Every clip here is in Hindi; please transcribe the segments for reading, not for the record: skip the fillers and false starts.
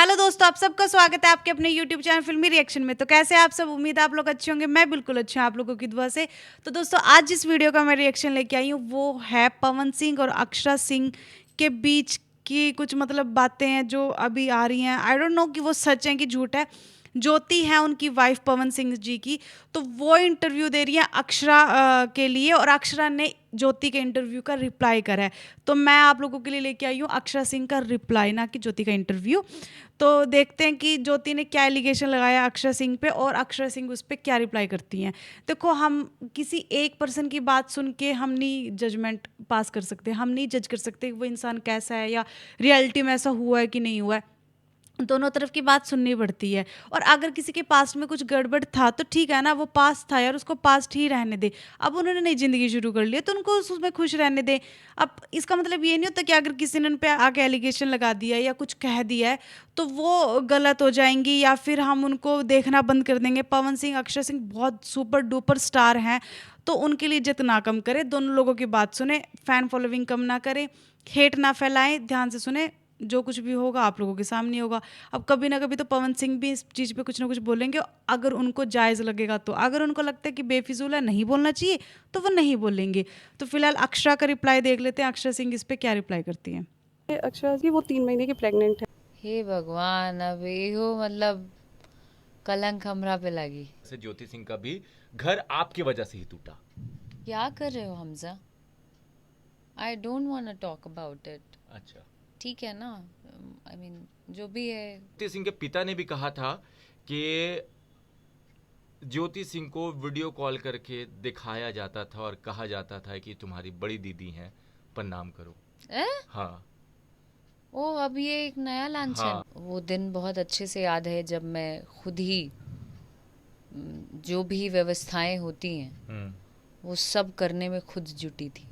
हेलो दोस्तों, आप सबका स्वागत है आपके अपने यूट्यूब चैनल फिल्मी रिएक्शन में। तो कैसे हैं आप सब? उम्मीद है आप लोग अच्छे होंगे। मैं बिल्कुल अच्छी हूँ आप लोगों की दुआ से। तो दोस्तों, आज जिस वीडियो का मैं रिएक्शन लेके आई हूँ वो है पवन सिंह और अक्षरा सिंह के बीच की कुछ मतलब बातें हैं जो अभी आ रही हैं। आई डोंट नो कि वो सच है कि झूठ है। ज्योति है उनकी वाइफ पवन सिंह जी की, तो वो इंटरव्यू दे रही है अक्षरा के लिए, और अक्षरा ने ज्योति के इंटरव्यू का रिप्लाई करा है। तो मैं आप लोगों के लिए लेके आई हूँ अक्षरा सिंह का रिप्लाई, ना कि ज्योति का इंटरव्यू। तो देखते हैं कि ज्योति ने क्या एलिगेशन लगाया अक्षरा सिंह पे और अक्षरा सिंह उस पर क्या रिप्लाई करती हैं। देखो, हम किसी एक पर्सन की बात सुन के हम नहीं जजमेंट पास कर सकते, हम नहीं जज कर सकते कि वो इंसान कैसा है या रियलिटी में ऐसा हुआ है कि नहीं हुआ है। दोनों तरफ की बात सुननी पड़ती है। और अगर किसी के पास्ट में कुछ गड़बड़ था तो ठीक है ना, वो पास्ट था यार, उसको पास्ट ही रहने दे। अब उन्होंने नई जिंदगी शुरू कर ली है तो उनको उसमें खुश रहने दे। अब इसका मतलब ये नहीं होता कि अगर किसी ने उन पे आके एलिगेशन लगा दिया है या कुछ कह दिया है तो वो गलत हो जाएंगी या फिर हम उनको देखना बंद कर देंगे। पवन सिंह, अक्षय सिंह बहुत सुपर डुपर स्टार हैं, तो उनके लिए इज्जत ना कम करें, दोनों लोगों की बात सुने, फैन फॉलोइंग कम ना करें, हेट ना फैलाएं, ध्यान से सुने। जो कुछ भी होगा आप लोगों के सामने होगा। अब कभी ना कभी तो पवन सिंह भी इस चीज़ पे कुछ ना कुछ बोलेंगे, अगर उनको जायज़ लगेगा तो। अगर उनको लगता है कि बेफिजूल है, नहीं बोलना चाहिए, तो वो नहीं बोलेंगे। तो फिलहाल अक्षरा का रिप्लाई देख लेते हैं, अक्षरा सिंह इस पे क्या रिप्लाई करती हैं। अक्षरा की वो 3 महीने की प्रेग्नेंट है। हे भगवान, अब इहो मतलब कलंक हमरा पे लगी। से ज्योति सिंह का भी घर आपकी वजह से ही टूटा। क्या कर रहे हो Hamza? I don't want to talk about it. अच्छा, ठीक है ना, आई मीन जो भी है। ज्योति सिंह के पिता ने भी कहा था कि ज्योति सिंह को वीडियो कॉल करके दिखाया जाता था और कहा जाता था कि तुम्हारी बड़ी दीदी हैं, प्रणाम करो। ए? हाँ ओ, अब ये एक नया लांछन। हाँ। वो दिन बहुत अच्छे से याद है जब मैं खुद ही जो भी व्यवस्थाएं होती हैं वो सब करने में खुद जुटी थी।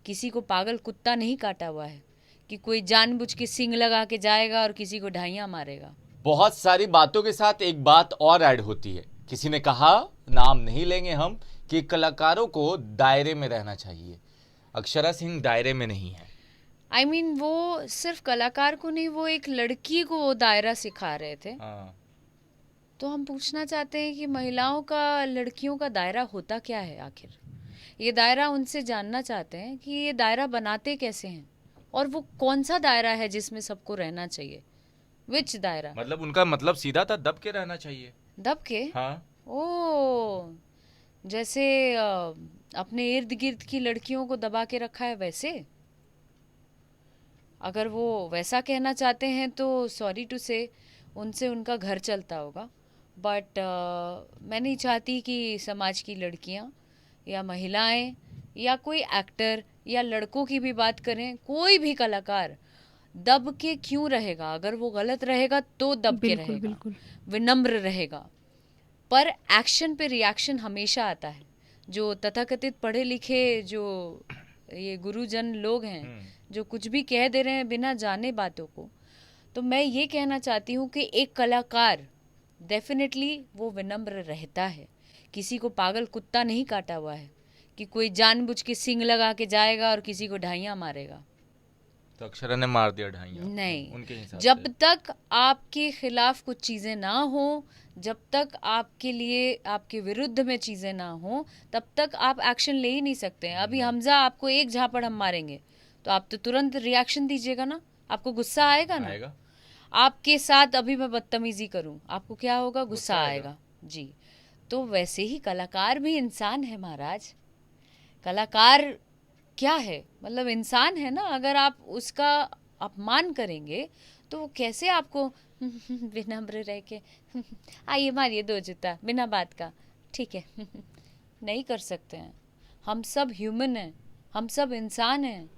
किसी को पागल कुत्ता नहीं काटा हुआ है कि कोई जानबूझ के सींग लगा के जाएगा और किसी को ढाइयां मारेगा। बहुत सारी बातों के साथ एक बात और ऐड होती है। किसी ने कहा, नाम नहीं लेंगे हम, कि कलाकारों को दायरे में रहना चाहिए। अक्षरा सिंह दायरे में नहीं है। आई मीन वो सिर्फ कलाकार को नहीं, वो एक लड़की को वो दायरा सिखा रहे थे। हाँ। तो हम पूछना चाहते हैं कि महिलाओं का, लड़कियों का दायरा होता क्या है आखिर? ये दायरा उनसे जानना चाहते हैं कि ये दायरा बनाते कैसे हैं और वो कौन सा दायरा है जिसमें सबको रहना चाहिए। विच दायरा? मतलब उनका मतलब सीधा था, दब के रहना चाहिए। दब के? हाँ। ओ, जैसे अपने इर्द गिर्द की लड़कियों को दबा के रखा है वैसे? अगर वो वैसा कहना चाहते हैं तो सॉरी टू से उनसे उनका घर चलता होगा, बट मैं नहीं चाहती कि समाज की लड़कियां या महिलाएं या कोई एक्टर या लड़कों की भी बात करें, कोई भी कलाकार दब के क्यों रहेगा? अगर वो गलत रहेगा तो दब के बिल्कुल रहेगा, बिल्कुल। विनम्र रहेगा। पर एक्शन पे रिएक्शन हमेशा आता है। जो तथाकथित पढ़े लिखे जो ये गुरुजन लोग हैं जो कुछ भी कह दे रहे हैं बिना जाने बातों को, तो मैं ये कहना चाहती हूँ कि एक कलाकार डेफिनेटली वो विनम्र रहता है। किसी को पागल कुत्ता नहीं काटा हुआ है कि कोई जानबूझ के सींग लगा के जाएगा और किसी को ढाइयां मारेगा। तो अक्षरा ने मार दिया ढाइयां नहीं, उनके हिसाब जब से। तक आपके खिलाफ कुछ चीज़ें ना हो, जब तक आपके लिए, आपके विरुद्ध में चीज़ें ना हो, तब तक आप एक्शन ले ही नहीं सकते हैं। अभी हमजा आपको एक झापड़ हम मारेंगे तो आप तो तुरंत रिएक्शन दीजिएगा ना, आपको गुस्सा आएगा ना। आएगा। आपके साथ अभी मैं बदतमीजी करूं, आपको क्या होगा? गुस्सा आएगा जी। तो वैसे ही कलाकार भी इंसान है महाराज। कलाकार क्या है? मतलब इंसान है ना। अगर आप उसका अपमान करेंगे तो वो कैसे आपको विनम्र रह के आइए मारिए 2 जूता बिना बात का, ठीक है नहीं कर सकते हैं। हम सब ह्यूमन हैं, हम सब इंसान हैं।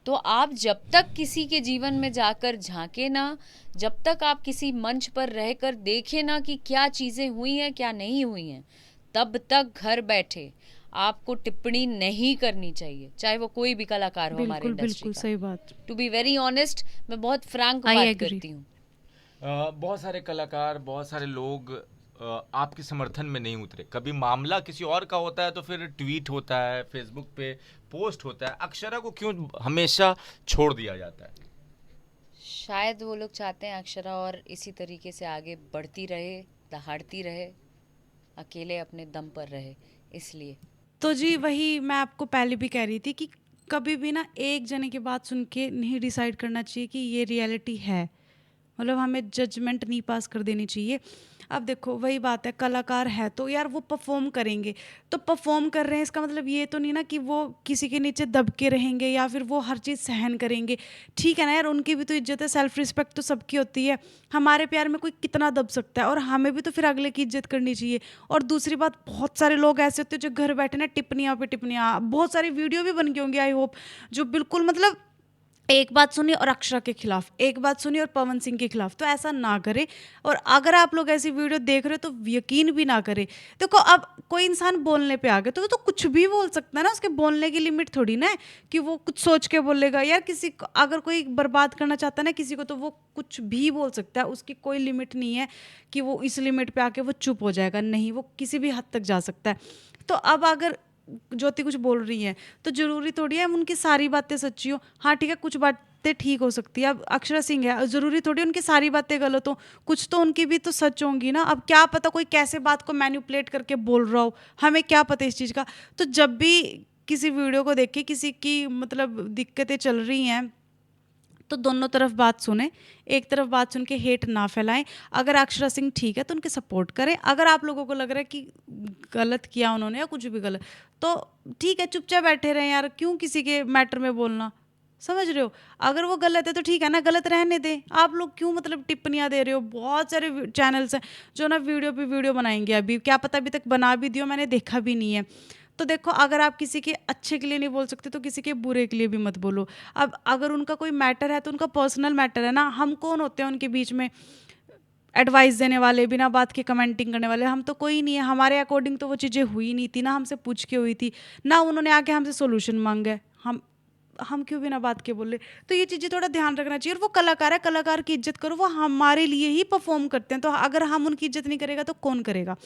तो आप जब तक किसी के जीवन में जाकर झांके ना, जब तक आप किसी मंच पर रहकर देखें ना कि क्या चीज़ें हुई हैं क्या नहीं हुई हैं, तब तक घर बैठे आपको टिप्पणी नहीं करनी चाहिए, चाहे वो कोई भी कलाकार हो हमारे बिल्कुल इंडस्ट्री बिल्कुल का। सही बात। टू बी वेरी ऑनेस्ट, मैं बहुत फ्रैंक I बात agree. करती हूँ। बहुत सारे कलाकार, बहुत सारे लोग आपके समर्थन में नहीं उतरे। कभी मामला किसी और का होता है तो फिर ट्वीट होता है, फेसबुक पे पोस्ट होता है। अक्षरा को क्यों हमेशा छोड़ दिया जाता है? शायद वो लोग चाहते हैं अक्षरा और इसी तरीके से आगे बढ़ती रहे, दहाड़ती रहे, अकेले अपने दम पर रहे, इसलिए। तो जी वही मैं आपको पहले भी कह रही थी कि कभी भी ना एक जने की बात सुन के नहीं डिसाइड करना चाहिए कि ये रियलिटी है, मतलब हमें जजमेंट नहीं पास कर देनी चाहिए। अब देखो वही बात है, कलाकार है तो यार वो परफॉर्म करेंगे, तो परफॉर्म कर रहे हैं इसका मतलब ये तो नहीं ना कि वो किसी के नीचे दब के रहेंगे या फिर वो हर चीज़ सहन करेंगे। ठीक है ना यार, उनकी भी तो इज्जत है, सेल्फ रिस्पेक्ट तो सबकी होती है। हमारे प्यार में कोई कितना दब सकता है, और हमें भी तो फिर अगले की इज्जत करनी चाहिए। और दूसरी बात, बहुत सारे लोग ऐसे होते हैं जो घर बैठे ना टिप्पणियाँ पे टिप्पणियाँ, बहुत सारी वीडियो भी बन गई होंगी आई होप, जो बिल्कुल मतलब एक बात सुनी और अक्षरा के खिलाफ, एक बात सुनी और पवन सिंह के खिलाफ। तो ऐसा ना करें, और अगर आप लोग ऐसी वीडियो देख रहे हो तो यकीन भी ना करें। देखो अब कोई इंसान बोलने पे आ गया तो वो तो कुछ भी बोल सकता है ना, उसके बोलने की लिमिट थोड़ी ना है कि वो कुछ सोच के बोलेगा। यार किसी को अगर कोई बर्बाद करना चाहता है ना किसी को, तो वो कुछ भी बोल सकता है, उसकी कोई लिमिट नहीं है कि वो इस लिमिट पे आके वो चुप हो जाएगा, नहीं, वो किसी भी हद तक जा सकता है। तो अब अगर ज्योति कुछ बोल रही है तो जरूरी थोड़ी है उनकी सारी बातें सच्ची हो। हाँ ठीक है, कुछ बातें ठीक हो सकती है। अब अक्षरा सिंह है, जरूरी थोड़ी उनकी सारी बातें गलत हो, कुछ तो उनकी भी तो सच होंगी ना। अब क्या पता कोई कैसे बात को मैनिपुलेट करके बोल रहा हो, हमें क्या पता इस चीज़ का। तो जब भी किसी वीडियो को देख के किसी की मतलब दिक्कतें चल रही हैं तो दोनों तरफ बात सुने, एक तरफ बात सुन के हेट ना फैलाएं। अगर अक्षरा सिंह ठीक है तो उनके सपोर्ट करें, अगर आप लोगों को लग रहा है कि गलत किया उन्होंने या कुछ भी गलत, तो ठीक है चुपचाप बैठे रहें यार, क्यों किसी के मैटर में बोलना, समझ रहे हो। अगर वो गलत है तो ठीक है ना, गलत रहने दें। आप लोग क्यों मतलब टिप्पणियां दे रहे हो। बहुत सारे चैनल्स हैं जो ना वीडियो पे वीडियो बनाएंगे, अभी क्या पता अभी तक बना भी दियो, मैंने देखा भी नहीं है। तो देखो अगर आप किसी के अच्छे के लिए नहीं बोल सकते तो किसी के बुरे के लिए भी मत बोलो। अब अगर उनका कोई मैटर है तो उनका पर्सनल मैटर है ना, हम कौन होते हैं उनके बीच में एडवाइस देने वाले, बिना बात के कमेंटिंग करने वाले, हम तो कोई नहीं है। हमारे अकॉर्डिंग तो वो चीज़ें हुई नहीं थी ना, हमसे पूछ के हुई थी ना, उन्होंने आके हमसे सोल्यूशन मांगा है। हम क्यों बिना बात के बोले। तो ये चीज़ें थोड़ा ध्यान रखना चाहिए। और वो कलाकार है, कलाकार की इज्जत करो, वो हमारे लिए ही परफॉर्म करते हैं, तो अगर हम उनकी इज्जत नहीं करेगा तो कौन करेगा।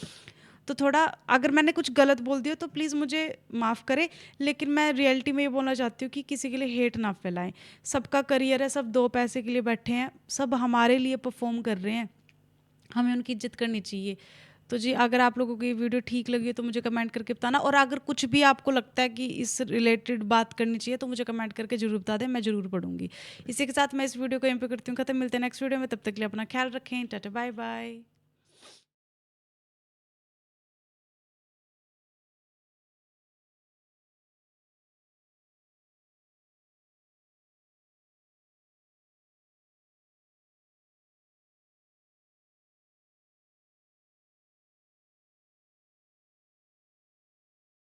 तो थोड़ा अगर मैंने कुछ गलत बोल दिया तो प्लीज़ मुझे माफ़ करें, लेकिन मैं रियलिटी में ये बोलना चाहती हूँ कि किसी के लिए हेट ना फैलाएं। सबका करियर है, सब दो पैसे के लिए बैठे हैं, सब हमारे लिए परफॉर्म कर रहे हैं, हमें उनकी इज्जत करनी चाहिए। तो जी अगर आप लोगों को ये वीडियो ठीक लगी है तो मुझे कमेंट करके बताना, और अगर कुछ भी आपको लगता है कि इस रिलेटेड बात करनी चाहिए तो मुझे कमेंट करके जरूर बता दें, मैं जरूर पढ़ूंगी। इसी के साथ मैं इस वीडियो को यहीं पे करती हूँ खत्म। मिलते हैं नेक्स्ट वीडियो में, तब तक के लिए अपना ख्याल रखें। Tata bye bye.